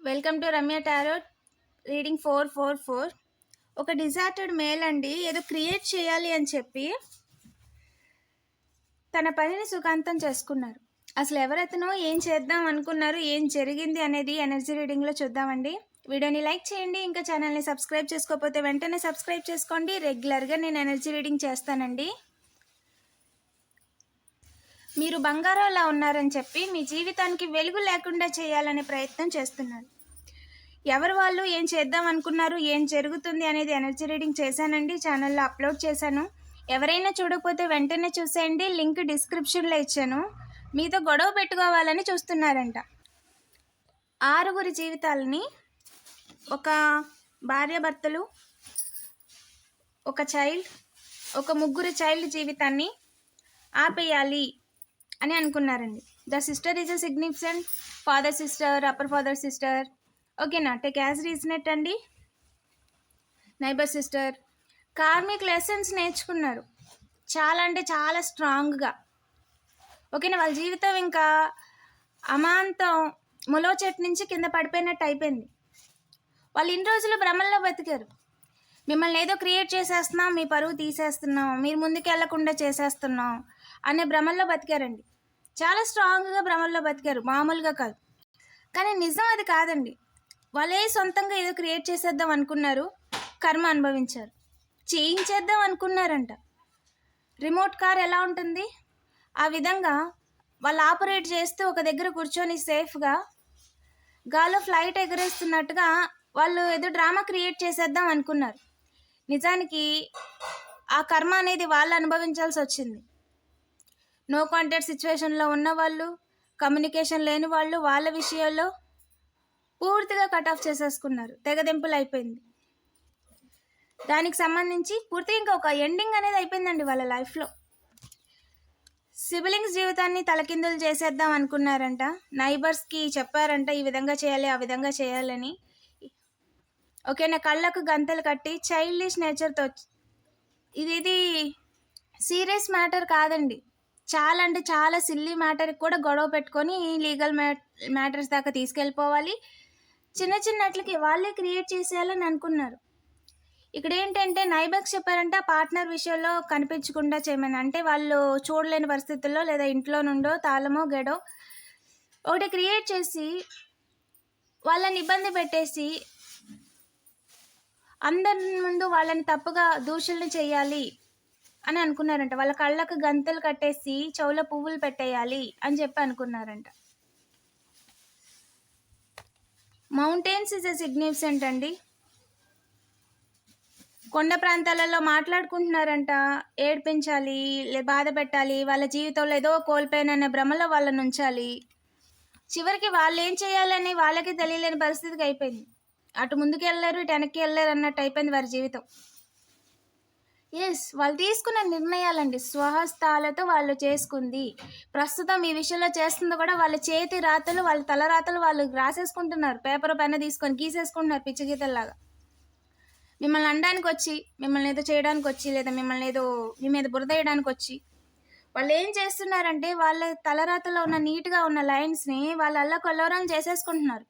Welcome to Ramya tarot reading 444. ఒక డిజార్టెడ్ male అండి ఏదో క్రియేట్ చేయాలి అని చెప్పి తన పనిని సుఖాంతం చేసుకున్నారు. అసలు ఎవరైతేనో ఏం చేద్దాం అనుకున్నారు, ఏం జరిగింది అనేది ఎనర్జీ రీడింగ్లో చూద్దామండి. వీడియోని లైక్ చేయండి, ఇంకా ఛానల్ని సబ్స్క్రైబ్ చేసుకోకపోతే వెంటనే సబ్స్క్రైబ్ చేసుకోండి. రెగ్యులర్గా నేను ఎనర్జీ రీడింగ్ చేస్తానండి. మీరు బంగారంలా ఉన్నారని చెప్పి మీ జీవితానికి వెలుగు లేకుండా చేయాలనే ప్రయత్నం చేస్తున్నారు. ఎవరు వాళ్ళు ఏం చేద్దాం అనుకున్నారు, ఏం జరుగుతుంది అనేది ఎనర్జీ రీడింగ్ చేశానండి, ఛానల్లో అప్లోడ్ చేశాను. ఎవరైనా చూడకపోతే వెంటనే చూసేయండి, లింక్ డిస్క్రిప్షన్లో ఇచ్చాను. మీతో గొడవ పెట్టుకోవాలని చూస్తున్నారంట. 6 జీవితాలని, ఒక భార్యాభర్తలు, ఒక చైల్డ్, ఒక 3 చైల్డ్ జీవితాన్ని ఆపేయాలి అని అనుకున్నారండి. The sister is a significant, father sister, upper father sister. ఓకేనా, టేక్ యాజ్ రీజనెట్ అండి. నైబర్ సిస్టర్ కార్మిక్ లెసన్స్ నేర్చుకున్నారు, చాలా అంటే చాలా స్ట్రాంగ్గా. ఓకేనా, వాళ్ళ జీవితం ఇంకా అమాంతం ములో చెట్టు నుంచి కింద పడిపోయినట్టు అయిపోయింది. వాళ్ళు ఇన్ని రోజులు భ్రమల్లో బతికారు. మిమ్మల్ని ఏదో క్రియేట్ చేసేస్తున్నాం, మీ పరువు తీసేస్తున్నాం, మీరు ముందుకు వెళ్లకుండా చేసేస్తున్నాం అనే భ్రమల్లో బతికారండి. చాలా స్ట్రాంగ్గా భ్రమల్లో బతికారు, మామూలుగా కాదు. కానీ నిజం అది కాదండి. వాళ్ళే సొంతంగా ఏదో క్రియేట్ చేసేద్దాం అనుకున్నారు, కర్మ అనుభవించారు. చేయించేద్దాం అనుకున్నారంట. రిమోట్ కార్ ఎలా ఉంటుంది ఆ విధంగా వాళ్ళు ఆపరేట్ చేస్తూ ఒక దగ్గర కూర్చొని సేఫ్గా గాల్లో ఫ్లైట్ ఎగరేస్తున్నట్టుగా వాళ్ళు ఏదో డ్రామా క్రియేట్ చేసేద్దాం అనుకున్నారు. నిజానికి ఆ కర్మ అనేది వాళ్ళు అనుభవించాల్సి వచ్చింది. నో కాంటాక్ట్ సిచ్యువేషన్లో ఉన్న వాళ్ళు, కమ్యూనికేషన్ లేని వాళ్ళు, వాళ్ళ విషయాల్లో పూర్తిగా కట్ ఆఫ్ చేసేసుకున్నారు. తెగదెంపులు అయిపోయింది. దానికి సంబంధించి పూర్తిగా ఇంకా ఒక ఎండింగ్ అనేది అయిపోయిందండి వాళ్ళ లైఫ్లో. సిబ్లింగ్స్ జీవితాన్ని తలకిందులు చేసేద్దాం అనుకున్నారంట. నైబర్స్కి చెప్పారంట ఈ విధంగా చేయాలి, ఆ విధంగా చేయాలని. ఓకేనా, కళ్ళకు గంతలు కట్టి చైల్డిష్ నేచర్తో. ఇది సీరియస్ మ్యాటర్ కాదండి, చాలా అంటే చాలా సిల్లీ మ్యాటర్కి కూడా గొడవ పెట్టుకొని లీగల్ మ్యాటర్స్ దాకా తీసుకెళ్ళిపోవాలి. చిన్న చిన్నట్లకి వాళ్ళే క్రియేట్ చేసేయాలని అనుకున్నారు. ఇక్కడ ఏంటంటే నైబర్స్ చెప్పారంటే ఆ పార్ట్నర్ విషయంలో కనిపించకుండా చేయమని. అంటే వాళ్ళు చూడలేని పరిస్థితుల్లో లేదా ఇంట్లో నుండో తాళమో గెడో ఒకటి క్రియేట్ చేసి వాళ్ళని ఇబ్బంది పెట్టేసి అందరి ముందు వాళ్ళని తప్పుగా దూషణలు చేయాలి అని అనుకున్నారంట. వాళ్ళ కళ్ళకు గంతలు కట్టేసి చెవుల పువ్వులు పెట్టేయాలి అని చెప్పి అనుకున్నారంట. మౌంటైన్స్ ఇస్ ఎ సిగ్నిఫికెంట్ అండి. కొండ ప్రాంతాలలో మాట్లాడుకుంటున్నారంట, ఏడ్పించాలి, బాధ పెట్టాలి, వాళ్ళ జీవితంలో ఏదో కోల్పోయినన్న భ్రమలో వాళ్ళని ఉంచాలి. చివరికి వాళ్ళు ఏం చేయాలని వాళ్ళకి తెలియలేని పరిస్థితికి అయిపోయింది. అటు ముందుకు వెళ్ళారు, ఇటు వెనక్కి వెళ్ళారు అన్నట్టు అయిపోయింది వారి జీవితం. వాళ్ళు తీసుకున్న నిర్ణయాలండి, స్వహస్తాలతో వాళ్ళు చేసుకుంది. ప్రస్తుతం ఈ విషయంలో చేస్తుంది కూడా వాళ్ళ చేతి రాతలు, వాళ్ళ తల రాతలు వాళ్ళు రాసేసుకుంటున్నారు. పేపర్ పెన్న తీసుకొని గీసేసుకుంటున్నారు పిచ్చి గీతల్లాగా. మిమ్మల్ని అనడానికి వచ్చి, మిమ్మల్ని ఏదో చేయడానికి వచ్చి, లేదా మిమ్మల్ని ఏదో మీ మీద బురద వేయడానికి వచ్చి వాళ్ళు ఏం చేస్తున్నారంటే వాళ్ళ తలరాతలో ఉన్న నీట్గా ఉన్న లైన్స్ని వాళ్ళు అల్లకొల్లవరం చేసేసుకుంటున్నారు,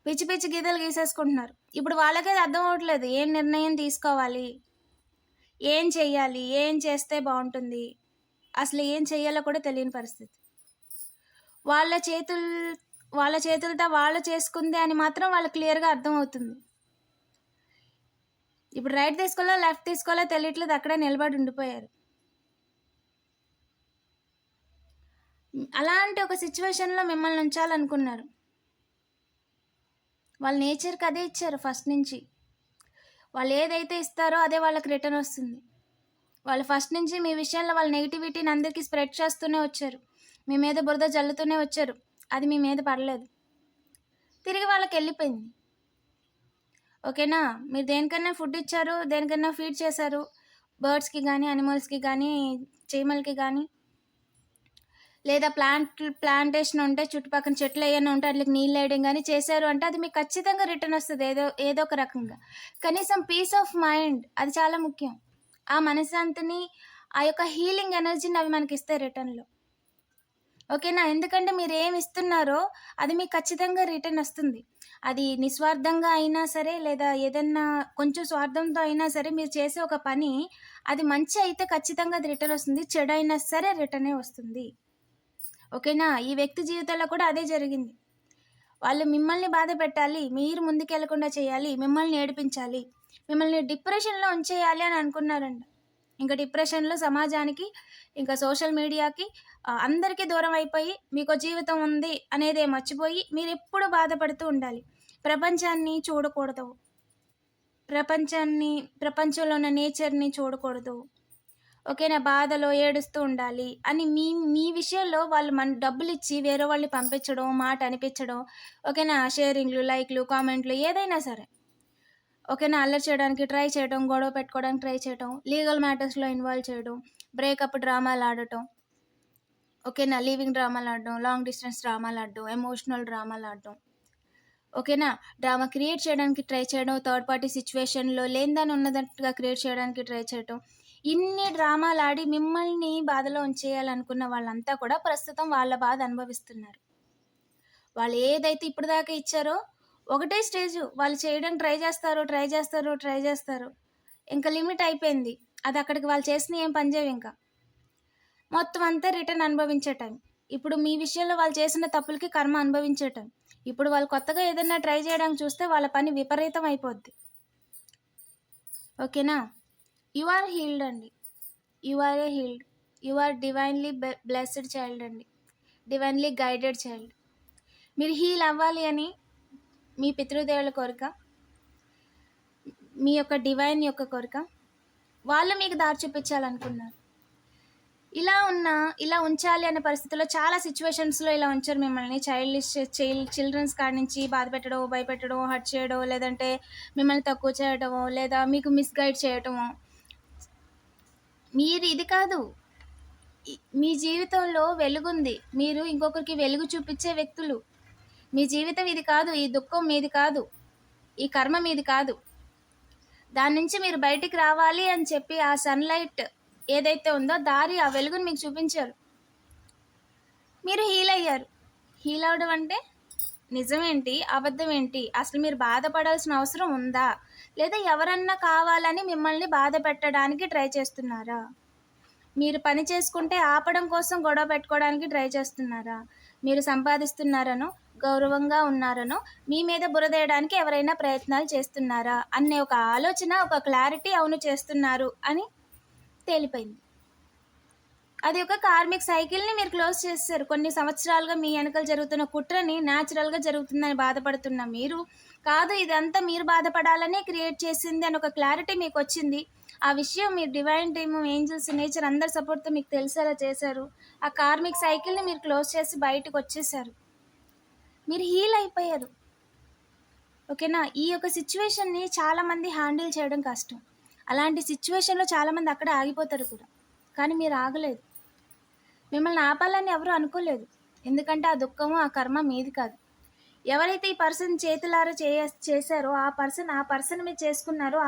పిచ్చి పిచ్చి గీతలు గీసేసుకుంటున్నారు. ఇప్పుడు వాళ్ళకే అర్థం అవ్వట్లేదు ఏం నిర్ణయం తీసుకోవాలి, ఏం చెయ్యాలి, ఏం చేస్తే బాగుంటుంది, అసలు ఏం చెయ్యాలో కూడా తెలియని పరిస్థితి. వాళ్ళ చేతులతో వాళ్ళు చేసుకుంది అని మాత్రం వాళ్ళకి క్లియర్గా అర్థమవుతుంది. ఇప్పుడు రైట్ తీసుకోవాలో లెఫ్ట్ తీసుకోవాలో తెలియట్లేదు, అక్కడే నిలబడి ఉండిపోయారు. అలాంటి ఒక సిచ్యువేషన్లో మిమ్మల్ని ఉంచాలనుకున్నారు. వాళ్ళ నేచర్కి అదే ఇచ్చారు ఫస్ట్ నుంచి. వాళ్ళు ఏదైతే ఇస్తారో అదే వాళ్ళకి రిటర్న్ వస్తుంది. వాళ్ళు ఫస్ట్ నుంచి మీ విషయంలో వాళ్ళ నెగిటివిటీని అందరికీ స్ప్రెడ్ చేస్తూనే వచ్చారు, మీ మీద బురద జల్లుతూనే వచ్చారు. అది మీ మీద పడలేదు, తిరిగి వాళ్ళకి వెళ్ళిపోయింది. ఓకేనా, మీరు దేనికన్నా ఫుడ్ ఇచ్చారు, దేనికన్నా ఫీడ్ చేశారు, బర్డ్స్కి కానీ, అనిమల్స్కి కానీ, చీమలకి కానీ, లేదా ప్లాంటేషన్ ఉంటే చుట్టుపక్కల చెట్లు ఏమైనా ఉంటే వాటికి నీళ్ళు వేయడం కానీ చేశారు అంటే అది మీకు ఖచ్చితంగా రిటర్న్ వస్తుంది ఏదో ఒక రకంగా. కనీసం పీస్ ఆఫ్ మైండ్ అది చాలా ముఖ్యం. ఆ మనశ్శాంతిని, ఆ యొక్క హీలింగ్ ఎనర్జీని అవి మనకి ఇస్తాయి రిటర్న్లో. ఓకేనా? ఎందుకంటే మీరేమి ఇస్తున్నారో అది మీకు ఖచ్చితంగా రిటర్న్ ఒస్తుంది. అది నిస్వార్థంగా అయినా సరే, లేదా ఏదన్నా కొంచెం స్వార్థంతో అయినా సరే మీరు చేసే ఒక పని అది మంచి అయితే ఖచ్చితంగా అది రిటర్న్ ఒస్తుంది. చెడైనా సరే రిటర్నే వస్తుంది. ఓకేనా? ఈ వ్యక్తి జీవితంలో కూడా అదే జరిగింది. వాళ్ళు మిమ్మల్ని బాధపెట్టాలి, మీరు ముందుకెళ్ళకుండా చేయాలి, మిమ్మల్ని ఏడిపించాలి, మిమ్మల్ని డిప్రెషన్‌లో ఉంచేయాలి అని అనుకున్నారంట. ఇంక డిప్రెషన్‌లో సమాజానికి, ఇంకా సోషల్ మీడియాకి అందరికీ దూరం అయిపోయి, మీకో జీవితం ఉంది అనేదే మర్చిపోయి, మీరెప్పుడు బాధపడుతూ ఉండాలి. ప్రపంచాన్ని చూడకూడదు. ప్రపంచంలో ఉన్న నేచర్‌ని చూడకూడదు. ఓకేనా? బాధలో ఏడుస్తూ ఉండాలి అని మీ మీ విషయంలో వాళ్ళు డబ్బులిచ్చి వేరే వాళ్ళని పంపించడం, మాట అనిపించడం, ఓకేనా? షేరింగ్‌లు, లైక్‌లు, కామెంట్‌లు ఏదైనా సరే. ఓకేనా? అల్లరి చేయడానికి ట్రై చేయడం, గొడవ పెట్టుకోవడానికి ట్రై చేయటం, లీగల్ మ్యాటర్స్‌లో ఇన్వాల్వ్ చేయడం, బ్రేకప్ డ్రామాలాడటం, ఓకేనా? లీవింగ్ డ్రామాలాడడం, లాంగ్ డిస్టెన్స్ డ్రామాలాడడం, ఎమోషనల్ డ్రామాలాడడం, ఓకేనా? డ్రామా క్రియేట్ చేయడానికి ట్రై చేయడం, థర్డ్ పార్టీ సిట్యుయేషన్‌లో లేనిదాన్ని ఉన్నదట్టుగా క్రియేట్ చేయడానికి ట్రై చేయటం. ఇన్ని డ్రామాలాడి మిమ్మల్ని బాధలో ఉంచేయాలనుకున్న వాళ్ళంతా కూడా ప్రస్తుతం వాళ్ళ బాధ అనుభవిస్తున్నారు. వాళ్ళు ఏదైతే ఇప్పటిదాకా ఇచ్చారో ఒకటే స్టేజు. వాళ్ళు చేయడానికి ట్రై చేస్తారు. ఇంక లిమిట్ అయిపోయింది. అది అక్కడికి వాళ్ళు చేసినయి ఏం పని చేయవింక. మొత్తం అంతా రిటర్న్ అనుభవించే టైం. ఇప్పుడు మీ విషయంలో వాళ్ళు చేసిన తప్పులకి కర్మ అనుభవించే టైం. ఇప్పుడు వాళ్ళు కొత్తగా ఏదన్నా ట్రై చేయడానికి చూస్తే వాళ్ళ పని విపరీతం అయిపోద్ది. ఓకేనా? యూ ఆర్ హీల్డ్ అండి. You are a healed. You are divinely blessed child అండి. Divinely guided child. మీరు హీల్ అవ్వాలి అని మీ పితృదేవుల కోరిక, మీ యొక్క డివైన్ యొక్క కోరిక. వాళ్ళు మీకు దారి చూపించాలనుకున్నారు. ఇలా ఉంచాలి అనే పరిస్థితిలో చాలా సిట్యుయేషన్స్‌లో ఇలా ఉంచారు మిమ్మల్ని. చిల్డ్రన్స్ కాడ నుంచి బాధ పెట్టడం, భయపెట్టడం, హర్ట్ చేయడం, లేదంటే మిమ్మల్ని తక్కువ చేయడమో, లేదా మీకు మిస్‌గైడ్ చేయటమో. మీరు ఇది కాదు. మీ జీవితంలో వెలుగుంది. మీరు ఇంకొకరికి వెలుగు చూపించే వ్యక్తులు. మీ జీవితం ఇది కాదు. ఈ దుఃఖం మీది కాదు. ఈ కర్మ మీది కాదు. దాని నుంచి మీరు బయటికి రావాలి అని చెప్పి ఆ సన్‌లైట్ ఏదైతే ఉందో ఆ వెలుగుని మీకు చూపించారు. మీరు హీల్ అయ్యారు. హీల్ అవ్వడం అంటే నిజమేంటి? అబద్ధం ఏంటి? అసలు మీరు బాధపడాల్సిన అవసరం ఉందా? లేదా ఎవరన్నా కావాలని మిమ్మల్ని బాధ పెట్టడానికి ట్రై చేస్తున్నారా? మీరు పని చేసుకుంటే ఆపడం కోసం గొడవ పెట్టుకోవడానికి ట్రై చేస్తున్నారా? మీరు సంపాదిస్తున్నారనో, గౌరవంగా ఉన్నారనో, మీ మీద బురదేయడానికి ఎవరైనా ప్రయత్నాలు చేస్తున్నారా? అనే ఒక ఆలోచన, ఒక క్లారిటీ అవును చేస్తున్నారు అని తేలిపోయింది. అది ఒక కార్మిక్ సైకిల్‌ని మీరు క్లోజ్ చేసేసారు. కొన్ని సంవత్సరాలుగా మీ వెనకాల జరుగుతున్న కుట్రని న్యాచురల్‌గా జరుగుతుందని బాధపడుతున్న మీరు, కాదు ఇదంతా మీరు బాధపడాలనే క్రియేట్ చేసింది అని ఒక క్లారిటీ మీకొచ్చింది. ఆ విషయం మీ డివైన్ టీమ్, ఏంజెల్స్, నేచర్ అందరి సపోర్ట్‌తో మీకు తెలిసేలా చేశారు. ఆ కార్మిక్ సైకిల్‌ని మీరు క్లోజ్ చేసి బయటకొచ్చేసారు. మీరు హీల్ అయిపోయారు. ఓకేనా? ఈ యొక్క సిట్యుయేషన్‌ని చాలామంది హ్యాండిల్ చేయడం కష్టం. అలాంటి సిట్యుయేషన్‌లో చాలామంది అక్కడే ఆగిపోతారు కూడా. కానీ మీరు ఆగలేదు. మిమ్మల్ని ఆపాలని ఎవరు అనుకోలేదు. ఎందుకంటే ఆ దుఃఖము, ఆ కర్మ మీది కాదు. ఎవరైతే ఈ పర్సన్ చేతులారా చేశారో ఆ పర్సన్ మీరు చేసుకున్నారో